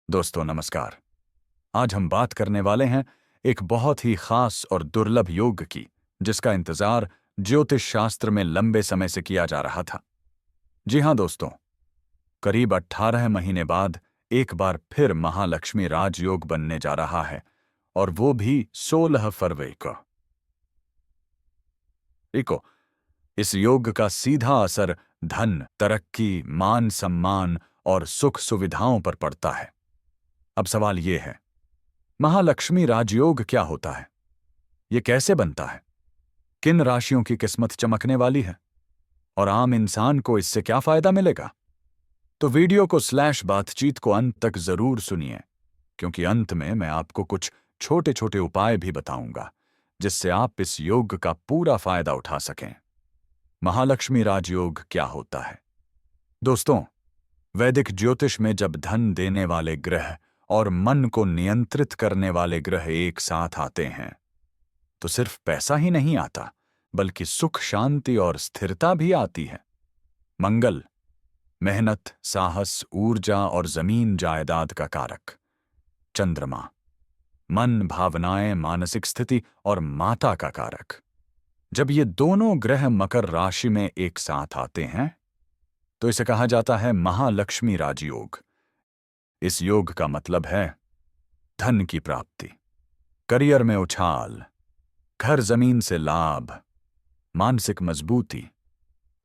दोस्तों नमस्कार। आज हम बात करने वाले हैं एक बहुत ही खास और दुर्लभ योग की, जिसका इंतजार ज्योतिष शास्त्र में लंबे समय से किया जा रहा था। जी हां दोस्तों, करीब 18 महीने बाद एक बार फिर महालक्ष्मी राजयोग बनने जा रहा है, और वो भी 16 फरवरी को। इको इस योग का सीधा असर धन, तरक्की, मान सम्मान और सुख सुविधाओं पर पड़ता है। अब सवाल ये है, महालक्ष्मी राजयोग क्या होता है? ये कैसे बनता है? किन राशियों की किस्मत चमकने वाली है? और आम इंसान को इससे क्या फायदा मिलेगा? तो वीडियो को / बातचीत को अंत तक जरूर सुनिए, क्योंकि अंत में मैं आपको कुछ छोटे छोटे उपाय भी बताऊंगा, जिससे आप इस योग का पूरा फायदा उठा सकें। महालक्ष्मी राजयोग क्या होता है? दोस्तों, वैदिक ज्योतिष में जब धन देने वाले ग्रह और मन को नियंत्रित करने वाले ग्रह एक साथ आते हैं, तो सिर्फ पैसा ही नहीं आता, बल्कि सुख, शांति और स्थिरता भी आती है। मंगल, मेहनत, साहस, ऊर्जा और जमीन जायदाद का कारक। चंद्रमा, मन, भावनाएं, मानसिक स्थिति और माता का कारक। जब ये दोनों ग्रह मकर राशि में एक साथ आते हैं, तो इसे कहा जाता है महालक्ष्मी राजयोग। इस योग का मतलब है धन की प्राप्ति, करियर में उछाल, घर जमीन से लाभ, मानसिक मजबूती,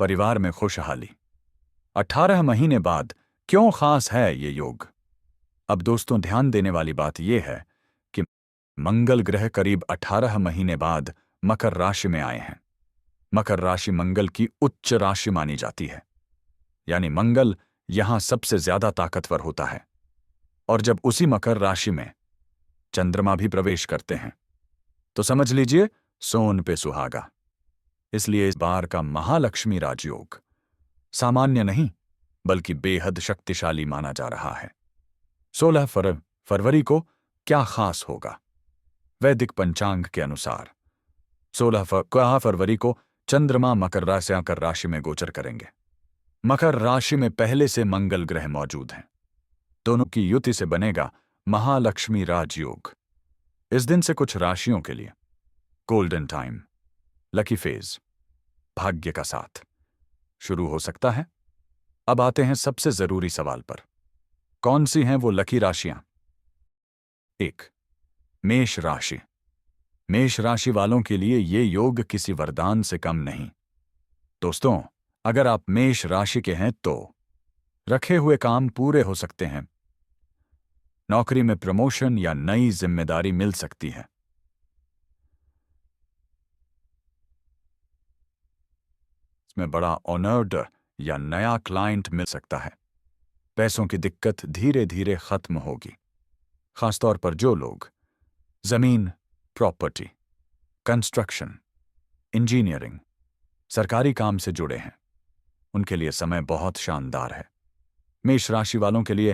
परिवार में खुशहाली। 18 महीने बाद क्यों खास है ये योग? अब दोस्तों, ध्यान देने वाली बात यह है कि मंगल ग्रह करीब 18 महीने बाद मकर राशि में आए हैं। मकर राशि मंगल की उच्च राशि मानी जाती है, यानी मंगल यहां सबसे ज्यादा ताकतवर होता है। और जब उसी मकर राशि में चंद्रमा भी प्रवेश करते हैं, तो समझ लीजिए सोन पे सुहागा। इसलिए इस बार का महालक्ष्मी राजयोग सामान्य नहीं, बल्कि बेहद शक्तिशाली माना जा रहा है। 16 फरवरी को क्या खास होगा? वैदिक पंचांग के अनुसार 16 फरवरी को चंद्रमा मकर राशि में गोचर करेंगे। मकर राशि में पहले से मंगल ग्रह मौजूद हैं। दोनों की युति से बनेगा महालक्ष्मी राजयोग। इस दिन से कुछ राशियों के लिए गोल्डन टाइम, लकी फेज, भाग्य का साथ शुरू हो सकता है। अब आते हैं सबसे जरूरी सवाल पर। कौन सी हैं वो लकी राशियां? 1. मेष राशि। मेष राशि वालों के लिए ये योग किसी वरदान से कम नहीं। दोस्तों, अगर आप मेष राशि के हैं तो रखे हुए काम पूरे हो सकते हैं। नौकरी में प्रमोशन या नई जिम्मेदारी मिल सकती है। इसमें बड़ा ऑनर्ड या नया क्लाइंट मिल सकता है। पैसों की दिक्कत धीरे धीरे खत्म होगी, खासतौर पर जो लोग जमीन, प्रॉपर्टी, कंस्ट्रक्शन, इंजीनियरिंग, सरकारी काम से जुड़े हैं। उनके लिए समय बहुत शानदार है। मेष राशि वालों के लिए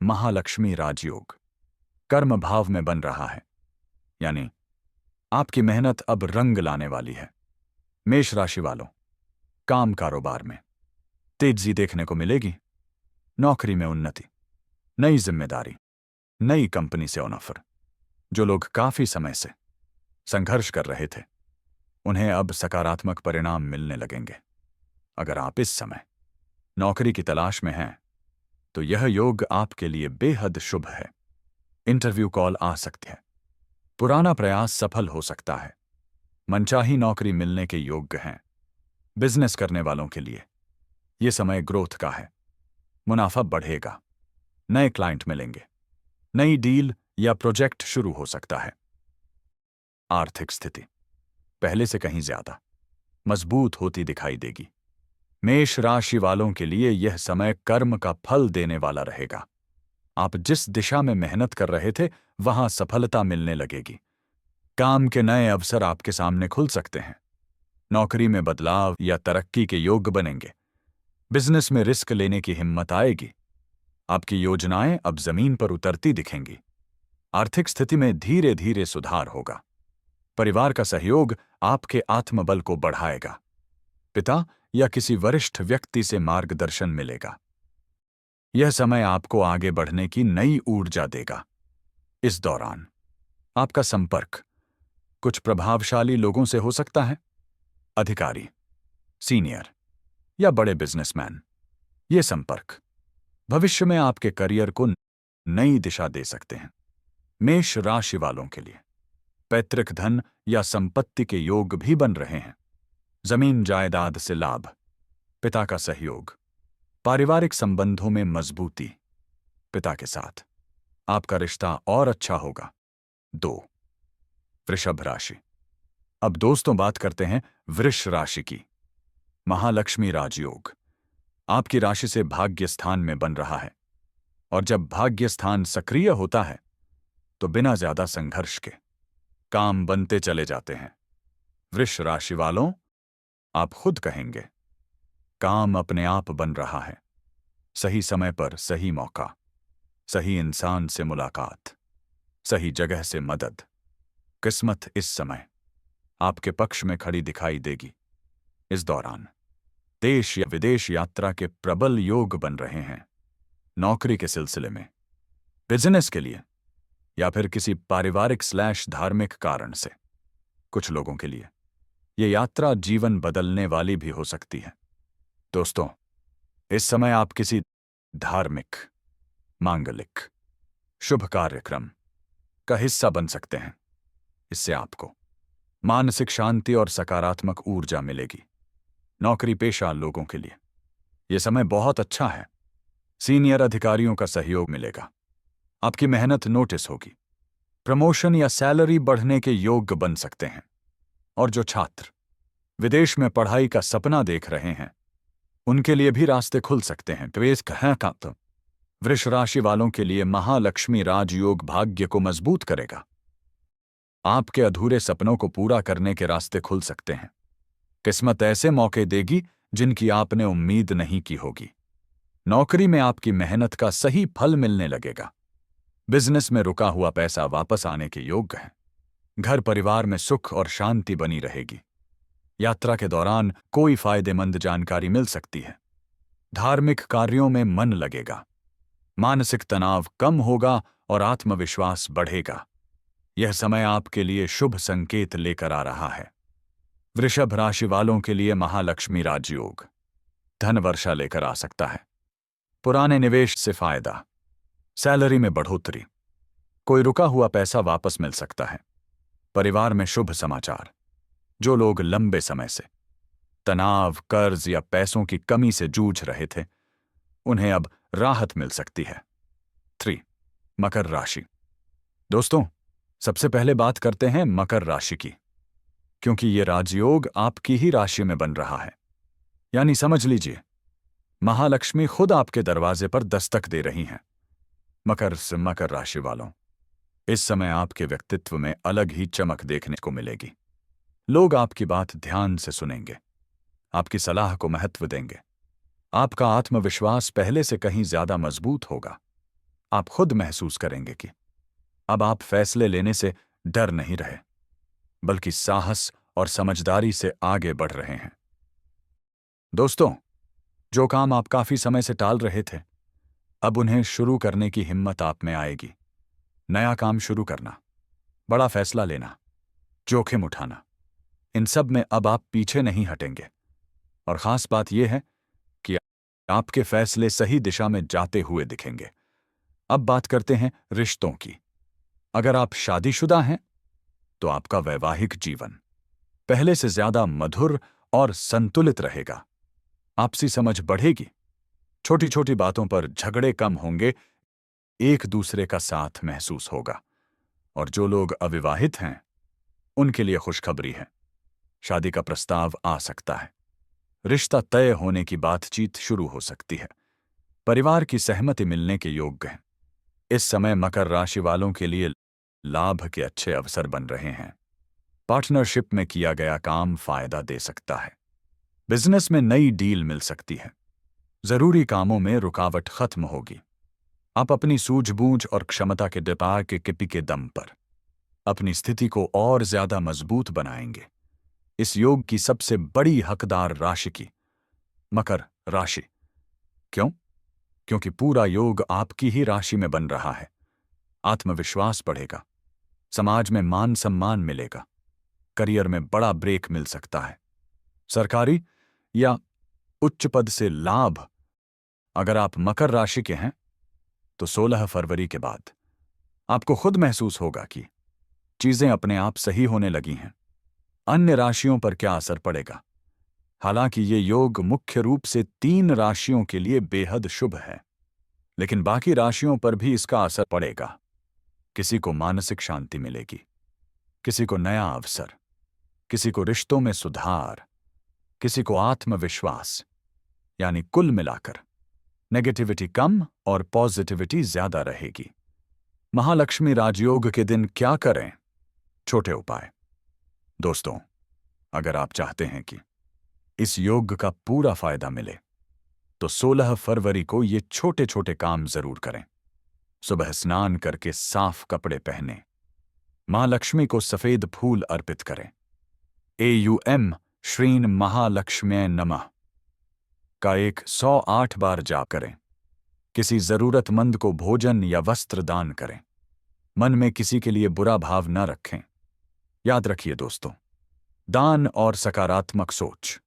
महालक्ष्मी राजयोग कर्म भाव में बन रहा है, यानी आपकी मेहनत अब रंग लाने वाली है। मेष राशि वालों, काम कारोबार में तेजी देखने को मिलेगी। नौकरी में उन्नति, नई जिम्मेदारी, नई कंपनी से ऑफर। जो लोग काफी समय से संघर्ष कर रहे थे, उन्हें अब सकारात्मक परिणाम मिलने लगेंगे। अगर आप इस समय नौकरी की तलाश में हैं, तो यह योग आपके लिए बेहद शुभ है। इंटरव्यू कॉल आ सकते हैं, पुराना प्रयास सफल हो सकता है, मनचाही नौकरी मिलने के योग्य हैं। बिजनेस करने वालों के लिए यह समय ग्रोथ का है, मुनाफा बढ़ेगा, नए क्लाइंट मिलेंगे, नई डील या प्रोजेक्ट शुरू हो सकता है। आर्थिक स्थिति पहले से कहीं ज्यादा मजबूत होती दिखाई देगी। मेष राशि वालों के लिए यह समय कर्म का फल देने वाला रहेगा। आप जिस दिशा में मेहनत कर रहे थे, वहां सफलता मिलने लगेगी। काम के नए अवसर आपके सामने खुल सकते हैं। नौकरी में बदलाव या तरक्की के योग बनेंगे। बिजनेस में रिस्क लेने की हिम्मत आएगी। आपकी योजनाएं अब जमीन पर उतरती दिखेंगी। आर्थिक स्थिति में धीरे धीरे सुधार होगा। परिवार का सहयोग आपके आत्मबल को बढ़ाएगा। पिता या किसी वरिष्ठ व्यक्ति से मार्गदर्शन मिलेगा। यह समय आपको आगे बढ़ने की नई ऊर्जा देगा। इस दौरान आपका संपर्क कुछ प्रभावशाली लोगों से हो सकता है, अधिकारी, सीनियर या बड़े बिजनेसमैन। ये संपर्क भविष्य में आपके करियर को नई दिशा दे सकते हैं। मेष राशि वालों के लिए पैतृक धन या संपत्ति के योग भी बन रहे हैं। जमीन जायदाद से लाभ, पिता का सहयोग, पारिवारिक संबंधों में मजबूती, पिता के साथ आपका रिश्ता और अच्छा होगा। 2, वृषभ राशि। अब दोस्तों बात करते हैं वृष राशि की। महालक्ष्मी राजयोग आपकी राशि से भाग्य स्थान में बन रहा है, और जब भाग्य स्थान सक्रिय होता है तो बिना ज्यादा संघर्ष के काम बनते चले जाते हैं। वृष राशि वालों, आप खुद कहेंगे, काम अपने आप बन रहा है। सही समय पर सही मौका, सही इंसान से मुलाकात, सही जगह से मदद। किस्मत इस समय आपके पक्ष में खड़ी दिखाई देगी। इस दौरान देश या विदेश यात्रा के प्रबल योग बन रहे हैं। नौकरी के सिलसिले में, बिजनेस के लिए, या फिर किसी पारिवारिक/धार्मिक कारण से कुछ लोगों के लिए यह यात्रा जीवन बदलने वाली भी हो सकती है। दोस्तों, इस समय आप किसी धार्मिक, मांगलिक, शुभ कार्यक्रम का हिस्सा बन सकते हैं। इससे आपको मानसिक शांति और सकारात्मक ऊर्जा मिलेगी। नौकरी पेशा लोगों के लिए यह समय बहुत अच्छा है। सीनियर अधिकारियों का सहयोग मिलेगा, आपकी मेहनत नोटिस होगी, प्रमोशन या सैलरी बढ़ने के योग्य बन सकते हैं। और जो छात्र विदेश में पढ़ाई का सपना देख रहे हैं, उनके लिए भी रास्ते खुल सकते हैं। तो वृष राशि वालों के लिए महालक्ष्मी राजयोग भाग्य को मजबूत करेगा। आपके अधूरे सपनों को पूरा करने के रास्ते खुल सकते हैं। किस्मत ऐसे मौके देगी जिनकी आपने उम्मीद नहीं की होगी। नौकरी में आपकी मेहनत का सही फल मिलने लगेगा। बिजनेस में रुका हुआ पैसा वापस आने के योग्य है। घर परिवार में सुख और शांति बनी रहेगी। यात्रा के दौरान कोई फायदेमंद जानकारी मिल सकती है। धार्मिक कार्यों में मन लगेगा। मानसिक तनाव कम होगा और आत्मविश्वास बढ़ेगा। यह समय आपके लिए शुभ संकेत लेकर आ रहा है। वृषभ राशि वालों के लिए महालक्ष्मी राजयोग धन वर्षा लेकर आ सकता है। पुराने निवेश से फायदा, सैलरी में बढ़ोतरी, कोई रुका हुआ पैसा वापस मिल सकता है। परिवार में शुभ समाचार। जो लोग लंबे समय से तनाव, कर्ज या पैसों की कमी से जूझ रहे थे, उन्हें अब राहत मिल सकती है। 3, मकर राशि। दोस्तों, सबसे पहले बात करते हैं मकर राशि की, क्योंकि यह राजयोग आपकी ही राशि में बन रहा है। यानी समझ लीजिए, महालक्ष्मी खुद आपके दरवाजे पर दस्तक दे रही हैं। मकर राशि वालों, इस समय आपके व्यक्तित्व में अलग ही चमक देखने को मिलेगी। लोग आपकी बात ध्यान से सुनेंगे, आपकी सलाह को महत्व देंगे। आपका आत्मविश्वास पहले से कहीं ज्यादा मजबूत होगा। आप खुद महसूस करेंगे कि अब आप फैसले लेने से डर नहीं रहे, बल्कि साहस और समझदारी से आगे बढ़ रहे हैं। दोस्तों, जो काम आप काफी समय से टाल रहे थे, अब उन्हें शुरू करने की हिम्मत आप में आएगी। नया काम शुरू करना, बड़ा फैसला लेना, जोखिम उठाना, इन सब में अब आप पीछे नहीं हटेंगे। और खास बात यह है कि आपके फैसले सही दिशा में जाते हुए दिखेंगे। अब बात करते हैं रिश्तों की। अगर आप शादीशुदा हैं, तो आपका वैवाहिक जीवन पहले से ज्यादा मधुर और संतुलित रहेगा। आपसी समझ बढ़ेगी, छोटी छोटी बातों पर झगड़े कम होंगे, एक दूसरे का साथ महसूस होगा। और जो लोग अविवाहित हैं, उनके लिए खुशखबरी है, शादी का प्रस्ताव आ सकता है। रिश्ता तय होने की बातचीत शुरू हो सकती है। परिवार की सहमति मिलने के योग्य हैं। इस समय मकर राशि वालों के लिए लाभ के अच्छे अवसर बन रहे हैं। पार्टनरशिप में किया गया काम फायदा दे सकता है। बिजनेस में नई डील मिल सकती है। जरूरी कामों में रुकावट खत्म होगी। आप अपनी सूझबूझ और क्षमता के दिमाग के दम पर अपनी स्थिति को और ज्यादा मजबूत बनाएंगे। इस योग की सबसे बड़ी हकदार राशि की मकर राशि। क्यों? क्योंकि पूरा योग आपकी ही राशि में बन रहा है। आत्मविश्वास बढ़ेगा, समाज में मान सम्मान मिलेगा, करियर में बड़ा ब्रेक मिल सकता है, सरकारी या उच्च पद से लाभ। अगर आप मकर राशि के हैं तो 16 फरवरी के बाद आपको खुद महसूस होगा कि चीजें अपने आप सही होने लगी हैं। अन्य राशियों पर क्या असर पड़ेगा? हालांकि ये योग मुख्य रूप से 3 राशियों के लिए बेहद शुभ है, लेकिन बाकी राशियों पर भी इसका असर पड़ेगा। किसी को मानसिक शांति मिलेगी, किसी को नया अवसर, किसी को रिश्तों में सुधार, किसी को आत्मविश्वास। यानी कुल मिलाकर नेगेटिविटी कम और पॉजिटिविटी ज्यादा रहेगी। महालक्ष्मी राजयोग के दिन क्या करें? छोटे उपाय। दोस्तों, अगर आप चाहते हैं कि इस योग का पूरा फायदा मिले तो 16 फरवरी को ये छोटे छोटे काम जरूर करें। सुबह स्नान करके साफ कपड़े पहने, मां लक्ष्मी को सफेद फूल अर्पित करें। AUM श्रीन महालक्ष्म्यै नमः का 108 बार जाप करें। किसी जरूरतमंद को भोजन या वस्त्र दान करें। मन में किसी के लिए बुरा भाव न रखें। याद रखिए दोस्तों, दान और सकारात्मक सोच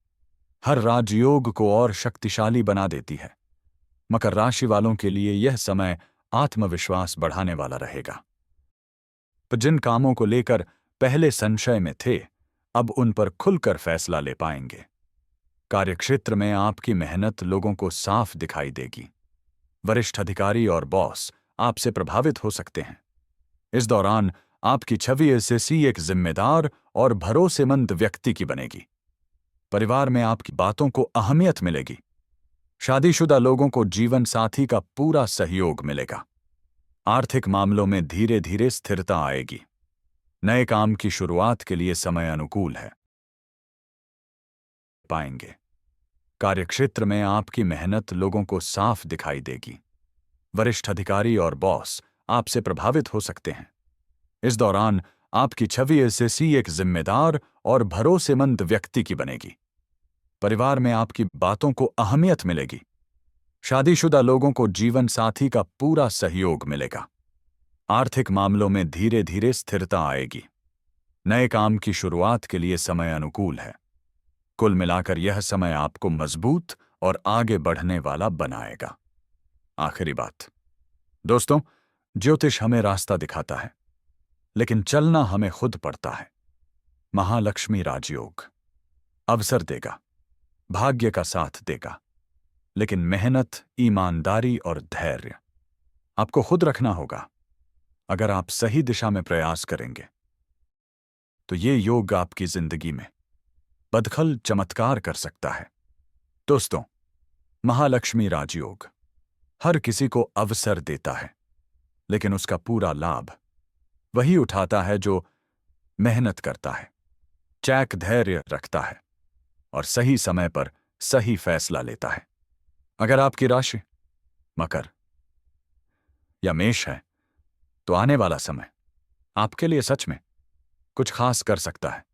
हर राजयोग को और शक्तिशाली बना देती है। मकर राशि वालों के लिए यह समय आत्मविश्वास बढ़ाने वाला रहेगा। जिन कामों को लेकर पहले संशय में थे, अब उन पर खुलकर फैसला ले पाएंगे। कार्यक्षेत्र में आपकी मेहनत लोगों को साफ दिखाई देगी। वरिष्ठ अधिकारी और बॉस आपसे प्रभावित हो सकते हैं। इस दौरान आपकी छवि ऐसी एक जिम्मेदार और भरोसेमंद व्यक्ति की बनेगी। परिवार में आपकी बातों को अहमियत मिलेगी। शादीशुदा लोगों को जीवन साथी का पूरा सहयोग मिलेगा। आर्थिक मामलों में धीरे धीरे स्थिरता आएगी। नए काम की शुरुआत के लिए समय अनुकूल है। पाएंगे। कार्यक्षेत्र में आपकी मेहनत लोगों को साफ दिखाई देगी। वरिष्ठ अधिकारी और बॉस आपसे प्रभावित हो सकते हैं। इस दौरान आपकी छवि ऐसी एक जिम्मेदार और भरोसेमंद व्यक्ति की बनेगी। परिवार में आपकी बातों को अहमियत मिलेगी। शादीशुदा लोगों को जीवन साथी का पूरा सहयोग मिलेगा। आर्थिक मामलों में धीरे धीरे स्थिरता आएगी। नए काम की शुरुआत के लिए समय अनुकूल है। कुल मिलाकर यह समय आपको मजबूत और आगे बढ़ने वाला बनाएगा। आखिरी बात दोस्तों, ज्योतिष हमें रास्ता दिखाता है, लेकिन चलना हमें खुद पड़ता है। महालक्ष्मी राजयोग अवसर देगा, भाग्य का साथ देगा, लेकिन मेहनत, ईमानदारी और धैर्य आपको खुद रखना होगा। अगर आप सही दिशा में प्रयास करेंगे तो ये योग आपकी जिंदगी में बदखल चमत्कार कर सकता है। दोस्तों, महालक्ष्मी राजयोग हर किसी को अवसर देता है, लेकिन उसका पूरा लाभ वही उठाता है जो मेहनत करता है, चैक धैर्य रखता है और सही समय पर सही फैसला लेता है। अगर आपकी राशि मकर या मेष है तो आने वाला समय आपके लिए सच में कुछ खास कर सकता है।